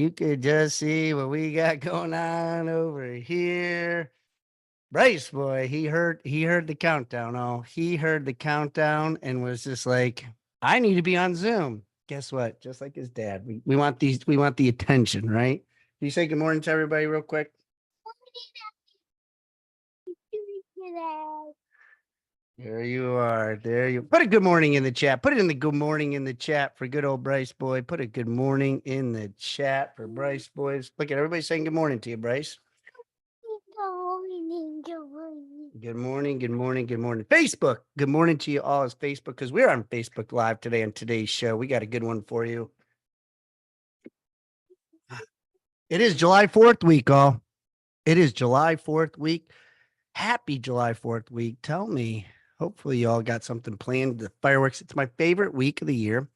you could just see what we got going on over here. Bryce boy, he heard the countdown. Oh, he heard the countdown and was just like, I need to be on Zoom. Guess what? Just like his dad. We want we want the attention, right? Can you say good morning to everybody real quick? There you are. There you put a good morning in the chat. Put it in the good morning in the chat for good old Bryce boy. Put a good morning in the chat for Bryce boys. Look at everybody saying good morning to you, Bryce. Good morning, good morning, good morning. Facebook, good morning to you all as Facebook, because we're on Facebook Live today on today's show. We got a good one for you. It is July 4th week, all. It is July 4th week. Happy July 4th week. Tell me, hopefully you all got something planned. The fireworks, it's my favorite week of the year.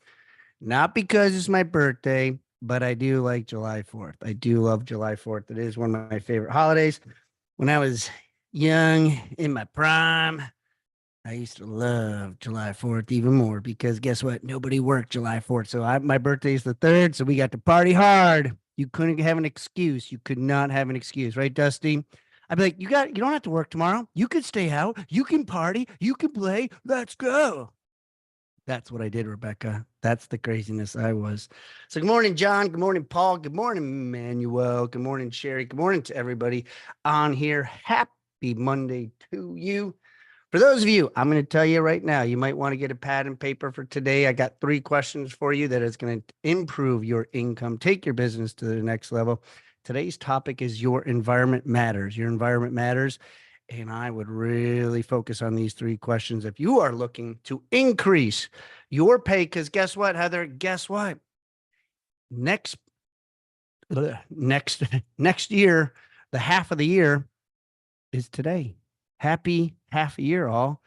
Not because it's my birthday, but I do like July 4th. I do love July 4th. It is one of my favorite holidays. When I was young, in my prime, I used to love July 4th even more because guess what? Nobody worked July 4th. So my birthday is the 3rd, so we got to party hard. You couldn't have an excuse. You could not have an excuse, right, Dusty? I'd be like, you don't have to work tomorrow. You could stay out. You can party. You can play. Let's go. That's what I did, Rebecca. That's the craziness I was. So good morning, John. Good morning, Paul. Good morning, Manuel. Good morning, Sherry. Good morning to everybody on here. Happy Monday to you. For those of you, I'm going to tell you right now, you might want to get a pad and paper for today. I got 3 questions for you that is going to improve your income, take your business to the next level. Today's topic is your environment matters. Your environment matters. And I would really focus on these 3 questions if you are looking to increase your pay. Because guess what, Heather? Guess what? Next year, the half of the year is today. Happy half a year, all.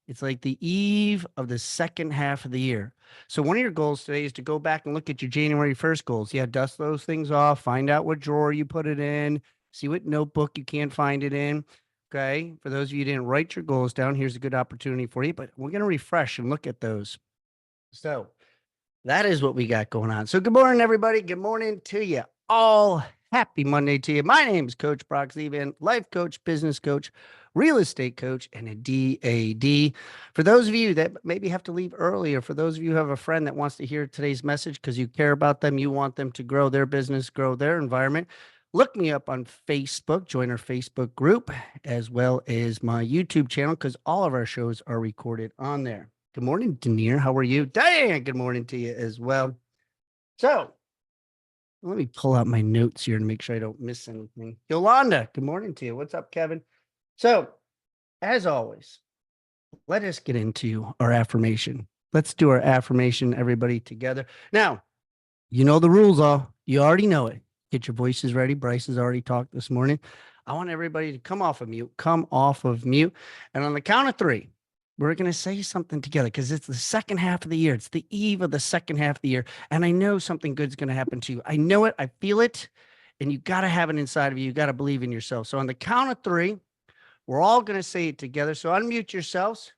It's like the eve of the second half of the year. So one of your goals today is to go back and look at your January 1st goals. Yeah, dust those things off, find out what drawer you put it in, see what notebook you can't find it in. Okay. For those of you who didn't write your goals down, here's a good opportunity for you, but we're going to refresh and look at those. So that is what we got going on. So good morning, everybody. Good morning to you all. Happy Monday to you. My name is Coach Brock Zevan, life coach, business coach, real estate coach, and a DAD. For those of you that maybe have to leave early, or for those of you who have a friend that wants to hear today's message because you care about them, you want them to grow their business, grow their environment, look me up on Facebook, join our Facebook group, as well as my YouTube channel, because all of our shows are recorded on there. Good morning, Denier. How are you? Diane, good morning to you as well. So let me pull out my notes here to make sure I don't miss anything. Yolanda, good morning to you. What's up, Kevin? So as always, let us get into our affirmation. Let's do our affirmation, everybody together. Now, you know the rules all. You already know it. Get your voices ready. Bryce has already talked this morning. I want everybody to come off of mute. Come off of mute. And on the count of 3, we're going to say something together because it's the second half of the year. It's the eve of the second half of the year. And I know something good's going to happen to you. I know it. I feel it. And you got to have it inside of you. You got to believe in yourself. So on the count of 3, we're all going to say it together. So unmute yourselves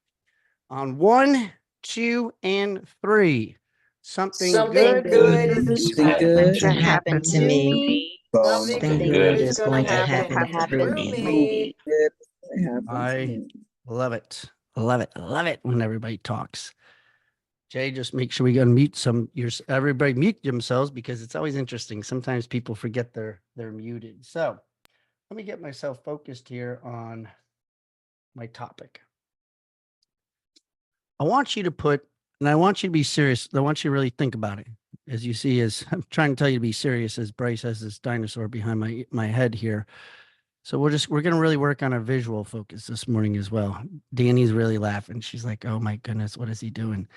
on 1, 2, and 3. Something good is going to happen to me. Something good is going to happen through me. I love it. Love it. Love it when everybody talks. Jay, just make sure we unmute everybody mute themselves because it's always interesting. Sometimes people forget they're muted. So let me get myself focused here on my topic. I want you to be serious. I want you to really think about it. As you see, as I'm trying to tell you to be serious, as Bryce has this dinosaur behind my head here. So we're going to really work on a visual focus this morning as well. Danny's really laughing. She's like, oh my goodness, what is he doing?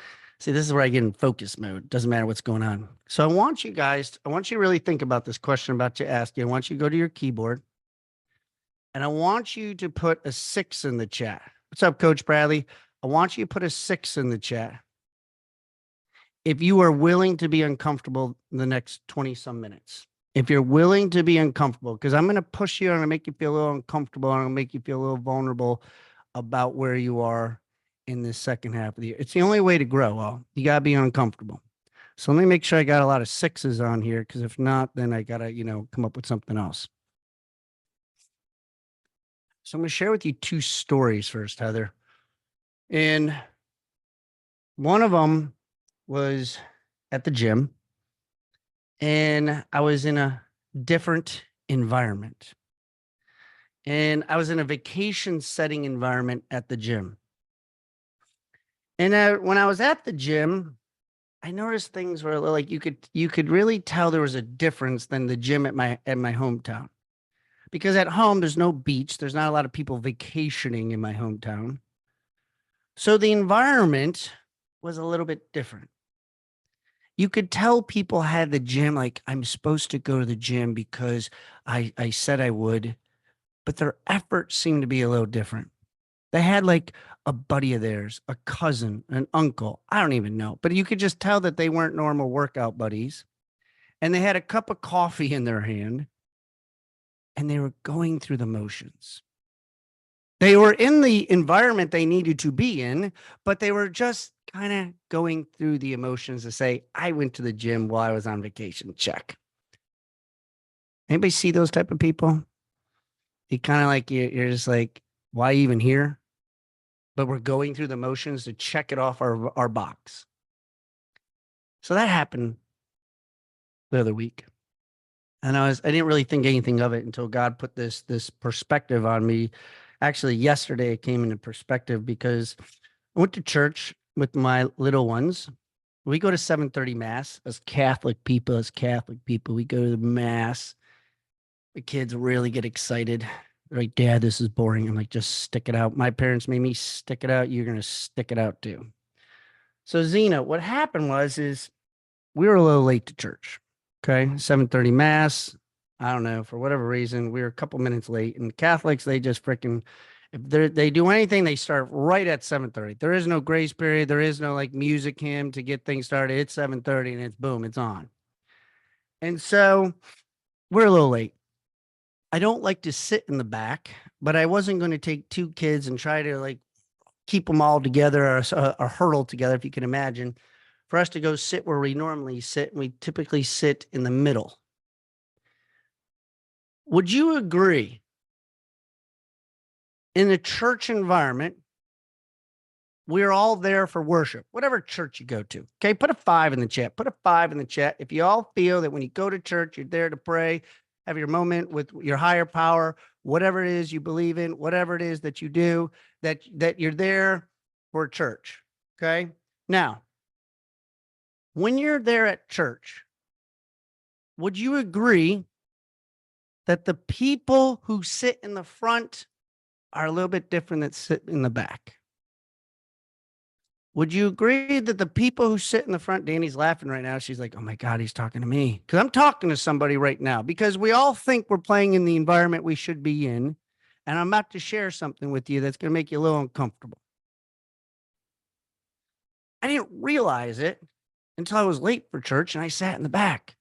See, this is where I get in focus mode. Doesn't matter what's going on. So I want you to really think about this question I'm about to ask you. I want you to go to your keyboard and I want you to put a 6 in the chat. What's up, Coach Bradley? I want you to put a 6 in the chat if you are willing to be uncomfortable in the next 20 some minutes. If you're willing to be uncomfortable, because I'm going to push you, I'm going to make you feel a little uncomfortable, and I'm going to make you feel a little vulnerable about where you are in this second half of the year. It's the only way to grow. Well, you got to be uncomfortable. So let me make sure I got a lot of sixes on here, because if not, then I got to, come up with something else. So I'm going to share with you two stories first, Heather. And one of them was at the gym, and I was in a different environment. And I was in a vacation setting environment at the gym. And when I was at the gym, I noticed things were like you could really tell there was a difference than the gym at my hometown. Because at home there's no beach, there's not a lot of people vacationing in my hometown. So the environment was a little bit different. You could tell people had the gym like I'm supposed to go to the gym because I said I would, but their efforts seemed to be a little different. They had like a buddy of theirs, a cousin, an uncle. I don't even know, but you could just tell that they weren't normal workout buddies. And they had a cup of coffee in their hand and they were going through the motions. They were in the environment they needed to be in, but they were just kind of going through the emotions to say, I went to the gym while I was on vacation. Check. Anybody see those type of people? You kind of like, you're just like, why even here? But we're going through the motions to check it off our box. So that happened the other week. And I didn't really think anything of it until God put this perspective on me. Actually, yesterday it came into perspective because I went to church with my little ones. We go to 7:30 mass as Catholic people. We go to the mass. The kids really get excited. They're like, Dad, this is boring. I'm like, just stick it out. My parents made me stick it out. You're going to stick it out too. So Zena, what happened is we were a little late to church. Okay. 7:30 mass. I don't know. For whatever reason, we were a couple minutes late. And Catholics, they just freaking, if they do anything, they start right at 7:30. There is no grace period. There is no like music hymn to get things started. It's 7:30 and it's boom, it's on. And so we're a little late. I don't like to sit in the back, but I wasn't going to take two kids and try to like keep them all together or hurdle together, if you can imagine, for us to go sit where we normally sit. We typically sit in the middle. Would you agree in a church environment, we're all there for worship, whatever church you go to? Okay, put a 5 in the chat. Put a 5 in the chat. If you all feel that when you go to church, you're there to pray, have your moment with your higher power, whatever it is you believe in, whatever it is that you do, that you're there for church. Okay. Now, when you're there at church, would you agree that the people who sit in the front are a little bit different that sit in the back? Would you agree that the people who sit in the front, Danny's laughing right now. She's like, oh my God, he's talking to me. Because I'm talking to somebody right now because we all think we're playing in the environment we should be in. And I'm about to share something with you that's going to make you a little uncomfortable. I didn't realize it until I was late for church and I sat in the back.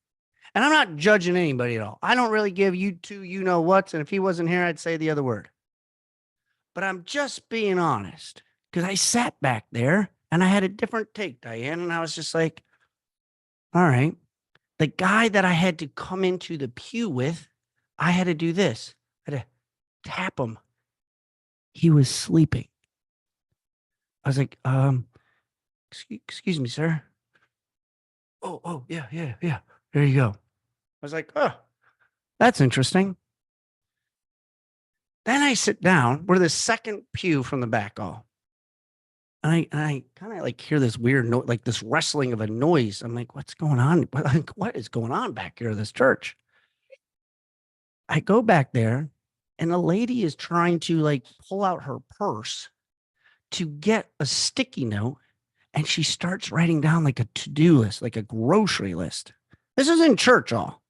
And I'm not judging anybody at all. I don't really give you two you know what's. And if he wasn't here, I'd say the other word. But I'm just being honest because I sat back there and I had a different take, Diane. And I was just like, all right, the guy that I had to come into the pew with, I had to do this. I had to tap him. He was sleeping. I was like, excuse me, sir. Oh, yeah. There you go. I was like, oh, that's interesting. Then I sit down. We're the second pew from the back all. And I kind of like hear this weird noise, like this wrestling of a noise. I'm like, what's going on? What is going on back here at this church? I go back there and a lady is trying to like pull out her purse to get a sticky note. And she starts writing down like a to-do list, like a grocery list. This is in church all.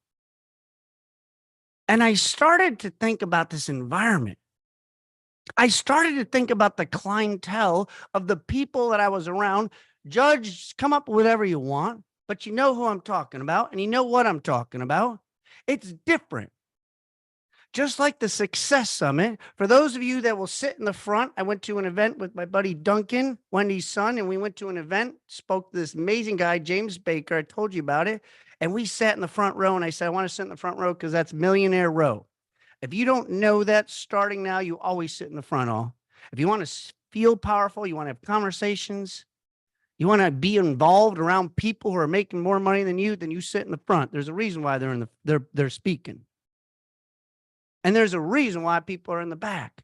And I started to think about this environment. I started to think about the clientele of the people that I was around. Judge, come up with whatever you want, but you know who I'm talking about and you know what I'm talking about. It's different. Just like the Success Summit, for those of you that will sit in the front, I went to an event with my buddy Duncan, Wendy's son, and we went to an event, spoke to this amazing guy, James Baker. I told you about it. And we sat in the front row, and I said, I want to sit in the front row because that's millionaire row. If you don't know that starting now, you always sit in the front all. If you want to feel powerful, you want to have conversations, you want to be involved around people who are making more money than you, then you sit in the front. There's a reason why they're speaking. And there's a reason why people are in the back.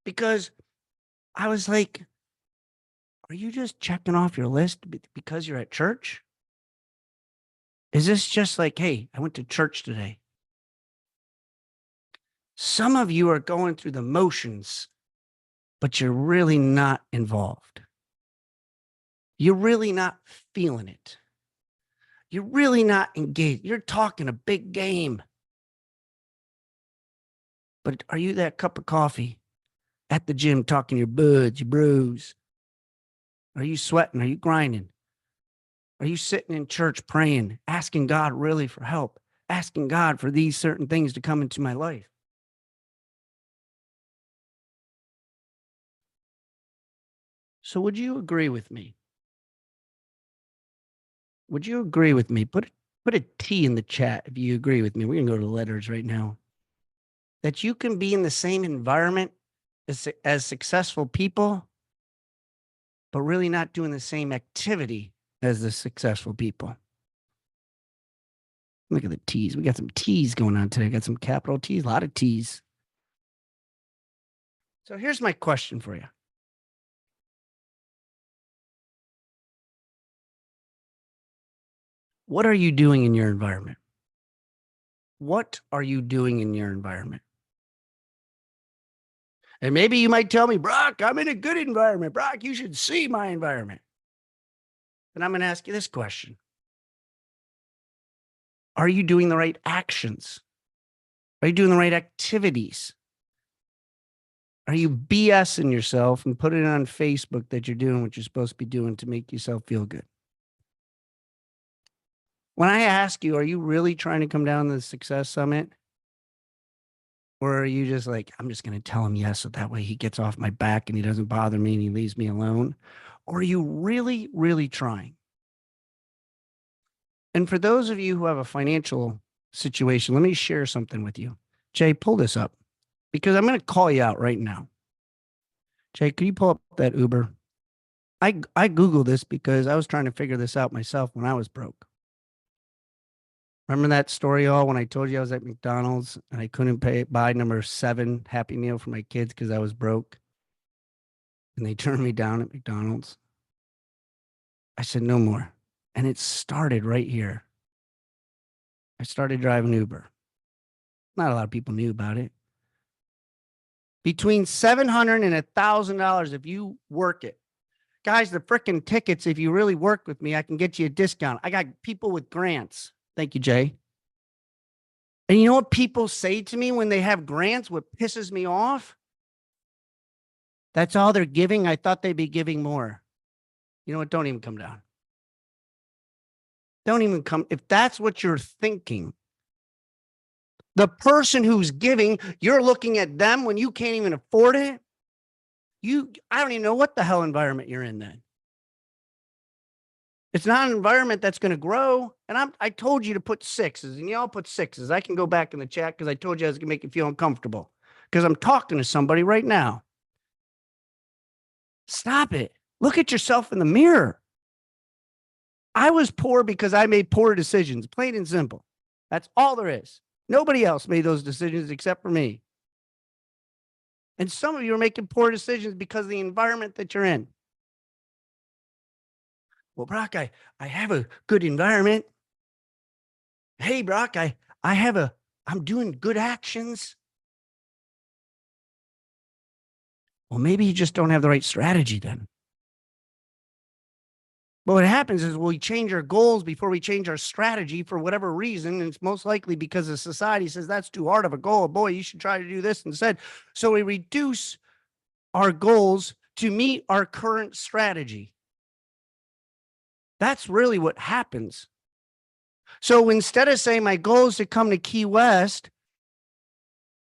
Because I was like, are you just checking off your list because you're at church? Is this just like, hey, I went to church today? Some of you are going through the motions, but you're really not involved. You're really not feeling it. You're really not engaged. You're talking a big game. But are you that cup of coffee at the gym talking your buds, your bros? Are you sweating? Are you grinding? Are you sitting in church praying, asking God really for help, asking God for these certain things to come into my life? So would you agree with me? Would you agree with me? Put a T in the chat if you agree with me. We're going to go to the letters right now. That you can be in the same environment as successful people, but really not doing the same activity as the successful people. Look at the T's. We got some T's going on today. Got some capital T's, a lot of T's. So here's my question for you. What are you doing in your environment? What are you doing in your environment? And maybe you might tell me, Brock, I'm in a good environment. Brock, you should see my environment. And I'm going to ask you this question. Are you doing the right actions? Are you doing the right activities? Are you BSing yourself and putting it on Facebook that you're doing what you're supposed to be doing to make yourself feel good? When I ask you, are you really trying to come down to the Success Summit? Or are you just like, I'm just going to tell him yes, so that way he gets off my back and he doesn't bother me and he leaves me alone? Or are you really, really trying? And for those of you who have a financial situation, let me share something with you. Jay, pull this up because I'm going to call you out right now. Jay, can you pull up that Uber? I Googled this because I was trying to figure this out myself when I was broke. Remember that story, y'all, when I told you I was at McDonald's and I couldn't buy number 7 Happy Meal for my kids because I was broke? And they turned me down at McDonald's. I said, no more. And it started right here. I started driving Uber. Not a lot of people knew about it. Between $700 and $1,000 if you work it. Guys, the freaking tickets, if you really work with me, I can get you a discount. I got people with grants. Thank you, Jay. And you know what people say to me when they have grants? What pisses me off? That's all they're giving. I thought they'd be giving more. You know what? Don't even come down. Don't even come. If that's what you're thinking, the person who's giving, you're looking at them when you can't even afford it. I don't even know what the hell environment you're in then. It's not an environment that's going to grow. And I told you to put 6s, and y'all put 6s. I can go back in the chat because I told you I was going to make you feel uncomfortable because I'm talking to somebody right now. Stop it. Look at yourself in the mirror. I was poor because I made poor decisions, plain and simple. That's all there is. Nobody else made those decisions except for me. And some of you are making poor decisions because of the environment that you're in. Well, Brock, I have a good environment. Hey, Brock, I'm doing good actions. Well, maybe you just don't have the right strategy then. But what happens is we change our goals before we change our strategy for whatever reason. And it's most likely because the society says that's too hard of a goal. Boy, you should try to do this instead. So we reduce our goals to meet our current strategy. That's really what happens. So instead of saying my goal is to come to Key West,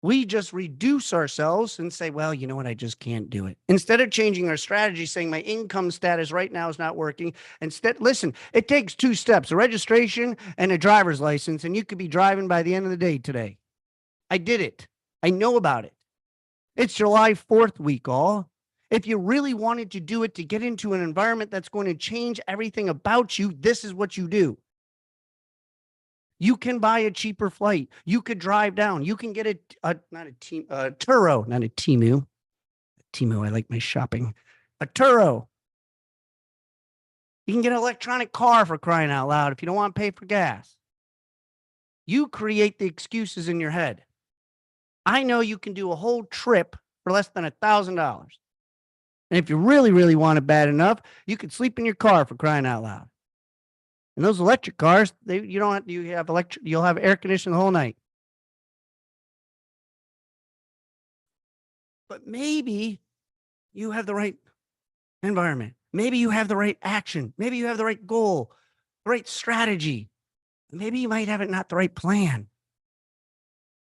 we just reduce ourselves and say, well, you know what? I just can't do it. Instead of changing our strategy, saying my income status right now is not working. Instead, listen, it takes 2 steps, a registration and a driver's license, and you could be driving by the end of the day today. I did it. I know about it. It's July 4th week, all. If you really wanted to do it to get into an environment that's going to change everything about you, this is what you do. You can buy a cheaper flight. You could drive down. You can get a Turo, not a Timu. Timu, I like my shopping. A Turo. You can get an electronic car, for crying out loud, if you don't want to pay for gas. You create the excuses in your head. I know you can do a whole trip for less than $1,000. And if you really, really want it bad enough, you could sleep in your car, for crying out loud. And those electric cars, you'll have air conditioning the whole night. But maybe you have the right environment. Maybe you have the right action. Maybe you have the right goal, the right strategy. Maybe you might have not the right plan.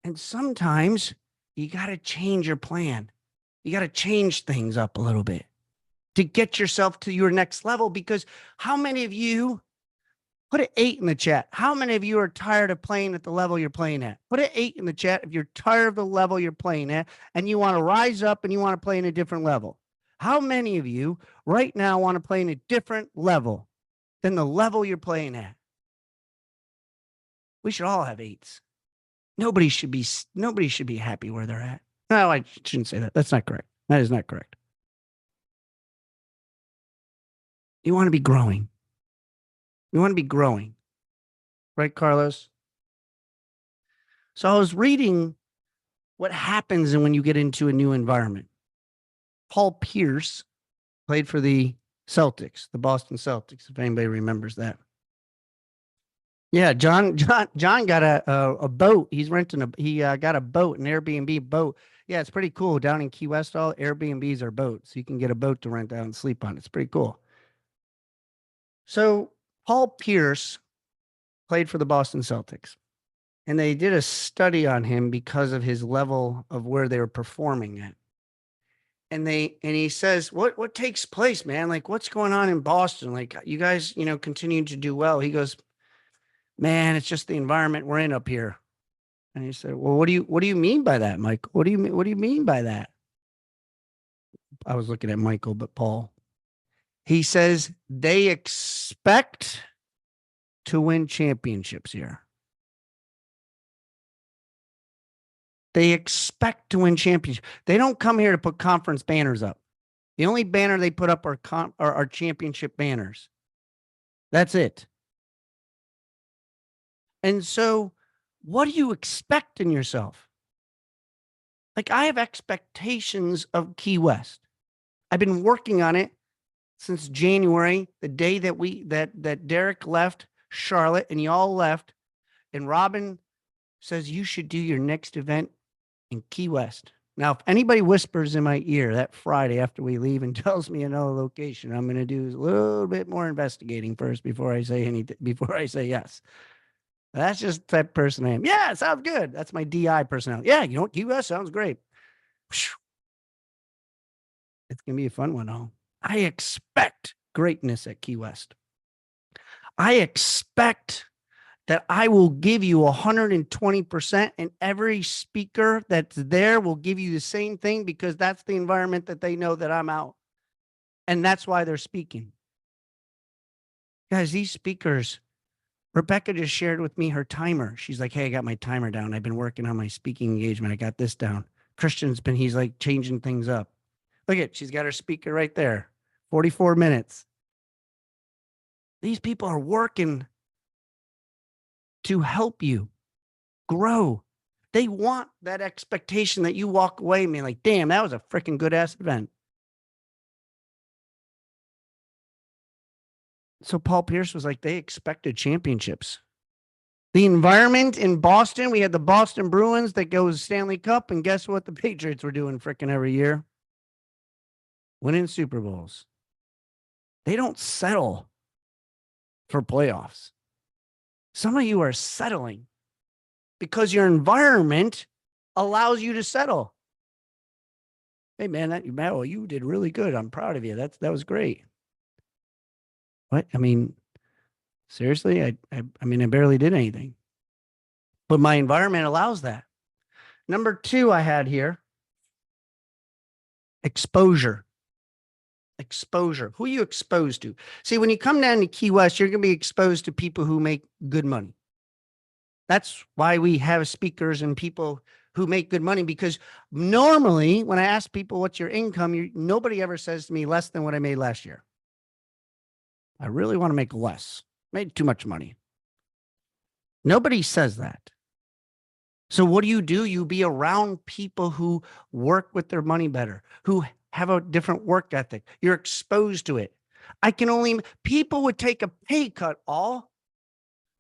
And sometimes you got to change your plan. You got to change things up a little bit to get yourself to your next level. Because how many of you, put an 8 in the chat, how many of you are tired of playing at the level you're playing at? Put an 8 in the chat if you're tired of the level you're playing at and you want to rise up and you want to play in a different level. How many of you right now want to play in a different level than the level you're playing at? We should all have 8s. Nobody should be happy where they're at. No, I shouldn't say that. That's not correct. That is not correct. You want to be growing. You want to be growing. Right, Carlos? So I was reading what happens when you get into a new environment. Paul Pierce played for the Celtics, the Boston Celtics, if anybody remembers that. Yeah, John got a boat. He got a boat, an Airbnb boat. Yeah, it's pretty cool. Down in Key West, all Airbnbs are boats. So you can get a boat to rent out and sleep on. It's pretty cool. So Paul Pierce played for the Boston Celtics, and they did a study on him because of his level of where they were performing at. And he says, what takes place, man? Like, what's going on in Boston? Like, you guys, continue to do well. He goes, man, it's just the environment we're in up here. And he said, well, what do you mean by that, Mike? What do you mean by that? I was looking at Michael, but Paul. He says they expect to win championships here. They expect to win championships. They don't come here to put conference banners up. The only banner they put up are championship banners. That's it. And so what do you expect in yourself? Like, I have expectations of Key West. I've been working on it since January, the day that Derek left Charlotte and y'all left. And Robin says you should do your next event in Key West. Now, if anybody whispers in my ear that Friday after we leave and tells me another location, I'm going to do a little bit more investigating first before I say anything, before I say yes. That's just the type of person I am. Yeah, it sounds good. That's my DI personality. Yeah, Key West sounds great. It's going to be a fun one, all. I expect greatness at Key West. I expect that I will give you 120%, and every speaker that's there will give you the same thing, because that's the environment that they know that I'm out. And that's why they're speaking. Guys, these speakers, Rebecca just shared with me her timer. She's like, hey, I got my timer down. I've been working on my speaking engagement. I got this down. He's like changing things up. Look at, she's got her speaker right there. 44 minutes. These people are working to help you grow. They want that expectation that you walk away and be like, damn, that was a freaking good ass event. So Paul Pierce was like, they expected championships. The environment in Boston, we had the Boston Bruins that goes Stanley Cup, and guess what the Patriots were doing freaking every year? Winning Super Bowls. They don't settle for playoffs. Some of you are settling because your environment allows you to settle. Hey, man, well, you did really good. I'm proud of you. That was great. What? I mean, seriously, I mean, I barely did anything, but my environment allows that. Number 2, I had here exposure. Exposure. Who are you exposed to? See, when you come down to Key West, you're going to be exposed to people who make good money. That's why we have speakers and people who make good money, because normally when I ask people, what's your income? Nobody ever says to me less than what I made last year. I really want to make less. Made too much money. Nobody says that. So what do? You be around people who work with their money better, who have a different work ethic. You're exposed to it. People would take a pay cut all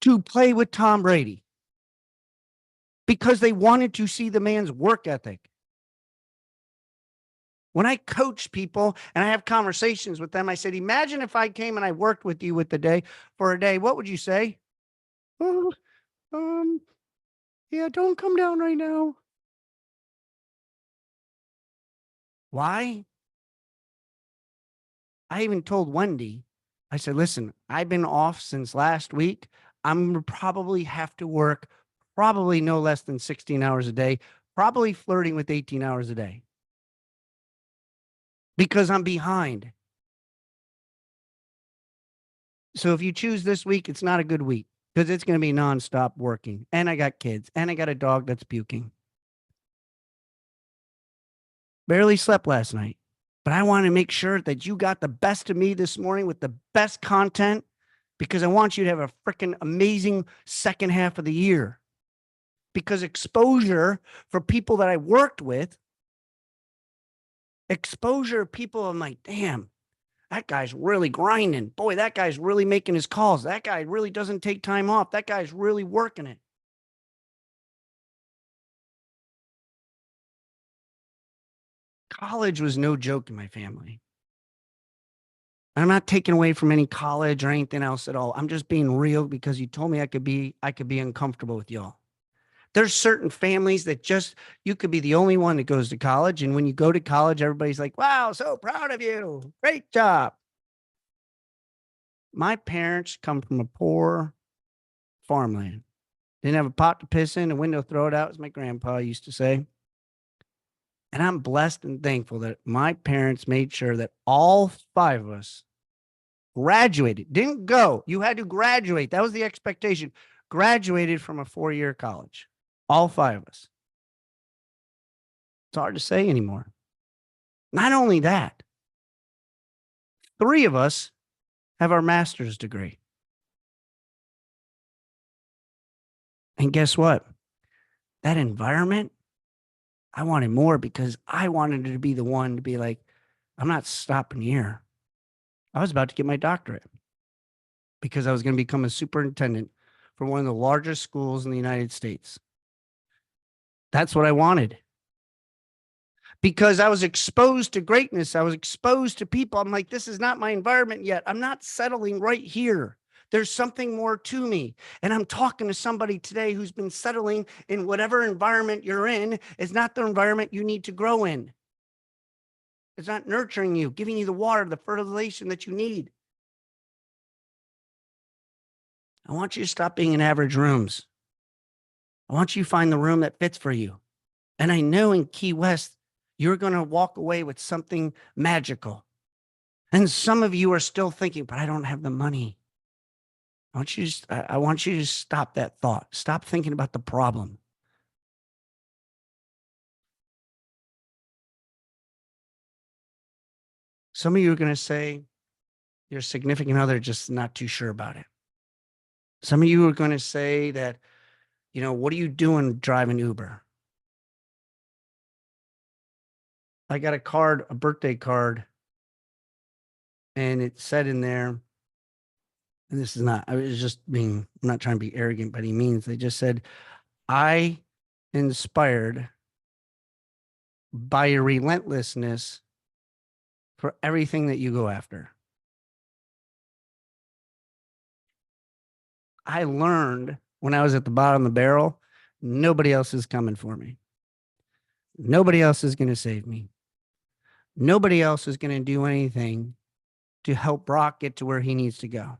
to play with Tom Brady because they wanted to see the man's work ethic. When I coach people and I have conversations with them, I said, imagine if I came and I worked with you for a day, what would you say? Oh, yeah, don't come down right now. Why? I even told Wendy, I said, listen, I've been off since last week. I'm going to probably have to work probably no less than 16 hours a day, probably flirting with 18 hours a day because I'm behind. So if you choose this week, it's not a good week because it's going to be nonstop working. And I got kids and I got a dog that's puking. Barely slept last night, but I want to make sure that you got the best of me this morning with the best content because I want you to have a freaking amazing second half of the year. Because exposure for people that I worked with, exposure people, I'm like, damn, that guy's really grinding. Boy, that guy's really making his calls. That guy really doesn't take time off. That guy's really working it. College was no joke in my family. I'm not taking away from any college or anything else at all. I'm just being real because you told me I could be uncomfortable with y'all. There's certain families that you could be the only one that goes to college. And when you go to college, everybody's like, wow, so proud of you. Great job. My parents come from a poor farmland. Didn't have a pot to piss in, a window throw it out, as my grandpa used to say. And I'm blessed and thankful that my parents made sure that all 5 of us graduated. Didn't go. You had to graduate. That was the expectation. Graduated from a 4-year college. All 5 of us. It's hard to say anymore. Not only that, 3 of us have our master's degree. And guess what? That environment, I wanted more because I wanted to be the one to be like, I'm not stopping here. I was about to get my doctorate because I was going to become a superintendent for one of the largest schools in the United States. That's what I wanted because I was exposed to greatness. I was exposed to people. I'm like, this is not my environment yet. I'm not settling right here. There's something more to me. And I'm talking to somebody today who's been settling in whatever environment you're in is not the environment you need to grow in. It's not nurturing you, giving you the water, the fertilization that you need. I want you to stop being in average rooms. I want you to find the room that fits for you. And I know in Key West, you're going to walk away with something magical. And some of you are still thinking, but I don't have the money. I want you to stop that thought. Stop thinking about the problem. Some of you are going to say your significant other just not too sure about it. Some of you are going to say that, what are you doing driving Uber? I got a birthday card, and it said in there, and this is not, I'm not trying to be arrogant by any means. They just said, I inspired by your relentlessness for everything that you go after. I learned when I was at the bottom of the barrel, nobody else is coming for me. Nobody else is going to save me. Nobody else is going to do anything to help Brock get to where he needs to go.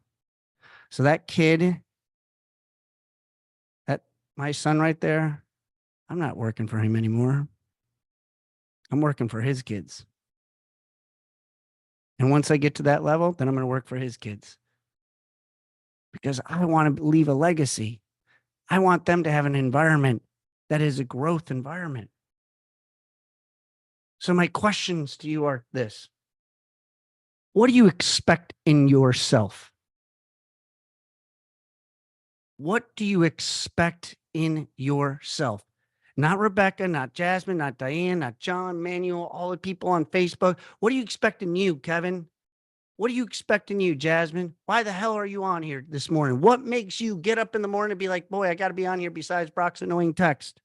So that kid, that my son right there, I'm not working for him anymore. I'm working for his kids. And once I get to that level, then I'm going to work for his kids. Because I want to leave a legacy. I want them to have an environment that is a growth environment. So my questions to you are this. What do you expect in yourself? What do you expect in yourself? Not Rebecca, not Jasmine, not Diane, not John, Manuel, all the people on Facebook. What do you expect in you, Kevin? What do you expect in you, Jasmine? Why the hell are you on here this morning? What makes you get up in the morning and be like, boy, I got to be on here besides Brock's annoying text?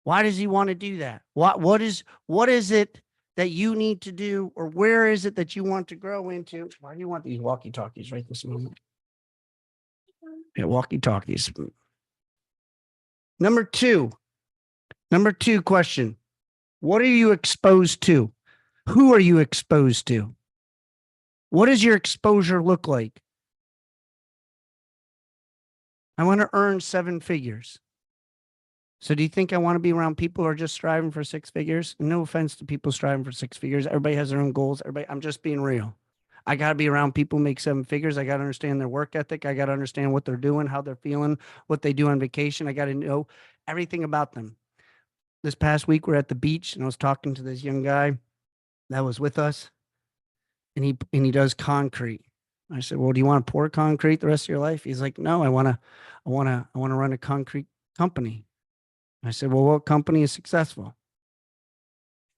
Why does he want to do that? What is it that you need to do, or where is it that you want to grow into? Why do you want these walkie-talkies right this moment? Yeah, walkie-talkies. Number two question. What are you exposed to? Who are you exposed to? What does your exposure look like? I want to earn 7 figures. So do you think I want to be around people who are just striving for 6 figures? No offense to people striving for 6 figures. Everybody has their own goals. I'm just being real. I got to be around people who make 7 figures. I got to understand their work ethic. I got to understand what they're doing, how they're feeling, what they do on vacation. I got to know everything about them. This past week, we're at the beach, and I was talking to this young guy that was with us, and he does concrete. I said, well, do you want to pour concrete the rest of your life? He's like, no, I want to run a concrete company. I said, well, what company is successful?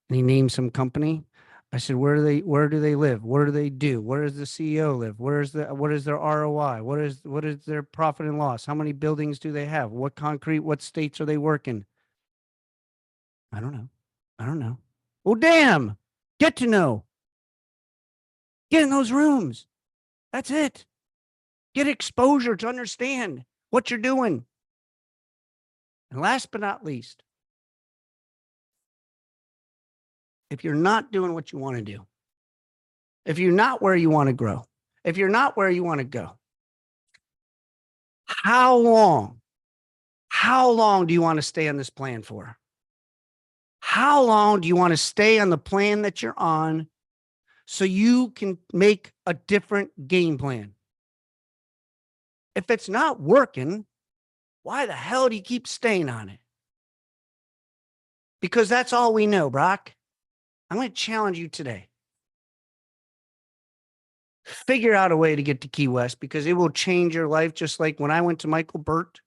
And he named some company. I said, where do they live? What do they do? Where does the CEO live? What is their ROI? What is their profit and loss? How many buildings do they have? What states are they working? I don't know. Well, damn, get to know. Get in those rooms. That's it. Get exposure to understand what you're doing. And last but not least, if you're not doing what you want to do, if you're not where you want to grow, if you're not where you want to go, how long do you want to stay on this plan for? How long do you want to stay on the plan that you're on so you can make a different game plan? If it's not working, why the hell do you keep staying on it? Because that's all we know, Brock. I'm going to challenge you today. Figure out a way to get to Key West, because it will change your life. Just like when I went to Michael Burt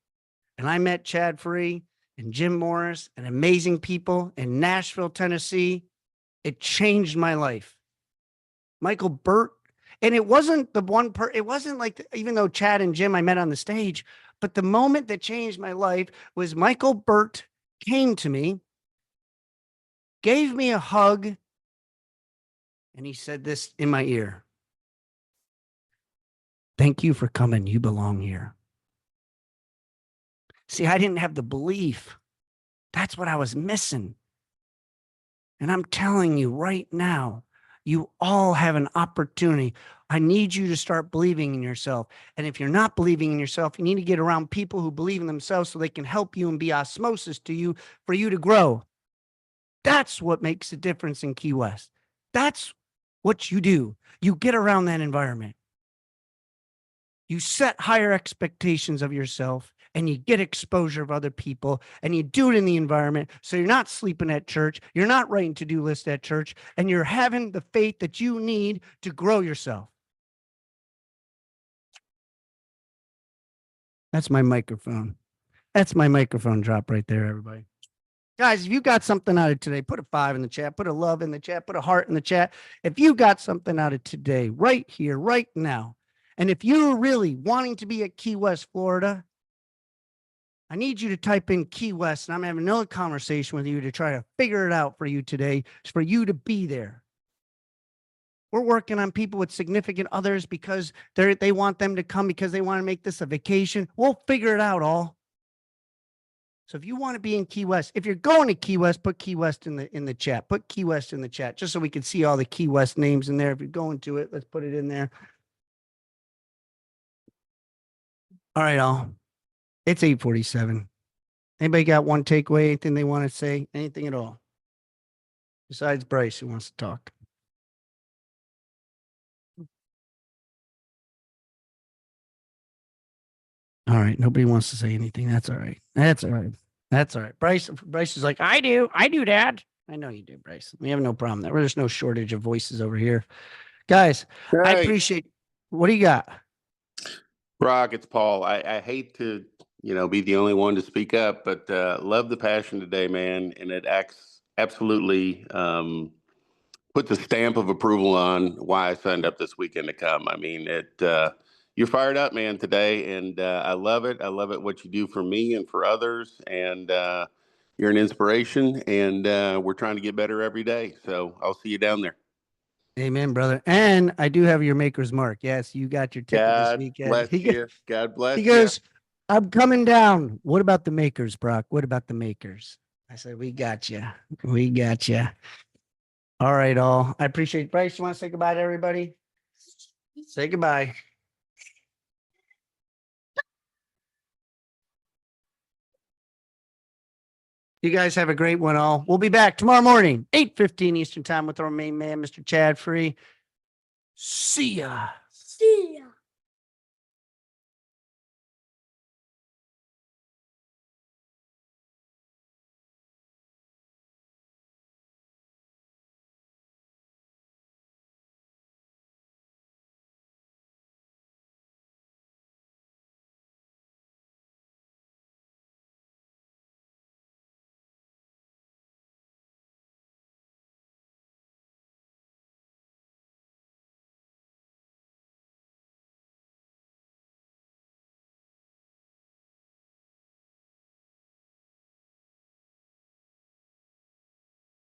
and I met Chad Free and Jim Morris and amazing people in Nashville, Tennessee, it changed my life. Michael Burt, and it wasn't the one it wasn't like, even though Chad and Jim I met on the stage, but the moment that changed my life was Michael Burt came to me, gave me a hug, and he said this in my ear: thank you for coming. You belong here. See, I didn't have the belief. That's what I was missing. And I'm telling you right now, you all have an opportunity. I need you to start believing in yourself. And if you're not believing in yourself, you need to get around people who believe in themselves so they can help you and be osmosis to you for you to grow. That's what makes a difference in Key West. That's what you do. You get around that environment. You set higher expectations of yourself, and you get exposure of other people, and you do it in the environment. So you're not sleeping at church. You're not writing to-do lists at church, and you're having the faith that you need to grow yourself. That's my microphone. That's my microphone drop right there, everybody. Guys, if you got something out of today, put a 5 in the chat, put a love in the chat, put a heart in the chat. If you got something out of today, right here, right now, and if you're really wanting to be at Key West, Florida, I need you to type in Key West, and I'm having another conversation with you to try to figure it out for you today, for you to be there. We're working on people with significant others because they want them to come because they want to make this a vacation. We'll figure it out all. So if you want to be in Key West, if you're going to Key West, put Key West in the chat. Put Key West in the chat just so we can see all the Key West names in there. If you're going to it, let's put it in there. All right, all. It's 8:47. Anybody got one takeaway? Anything they want to say? Anything at all? Besides Bryce, who wants to talk? All right. Nobody wants to say anything. That's all right. That's all right. That's all right. Bryce is like, I do, Dad. I know you do, Bryce. We have no problem there. There's no shortage of voices over here. Guys, I appreciate. What do you got? Brock, it's Paul. I hate to, be the only one to speak up, but love the passion today, man. And it absolutely puts a stamp of approval on why I signed up this weekend to come. I mean, you're fired up, man, today. And I love it. I love it what you do for me and for others. And you're an inspiration. And we're trying to get better every day. So I'll see you down there. Amen, brother. And I do have your maker's mark. Yes, you got your ticket this weekend. Bless you. God bless you. He goes, I'm coming down. What about the makers, Brock? What about the makers? I said, we got you. We got you. All right, all. I appreciate it. Bryce, you want to say goodbye to everybody? Say goodbye. You guys have a great one all. We'll be back tomorrow morning, 8:15 Eastern time with our main man, Mr. Chad Free. See ya. See ya.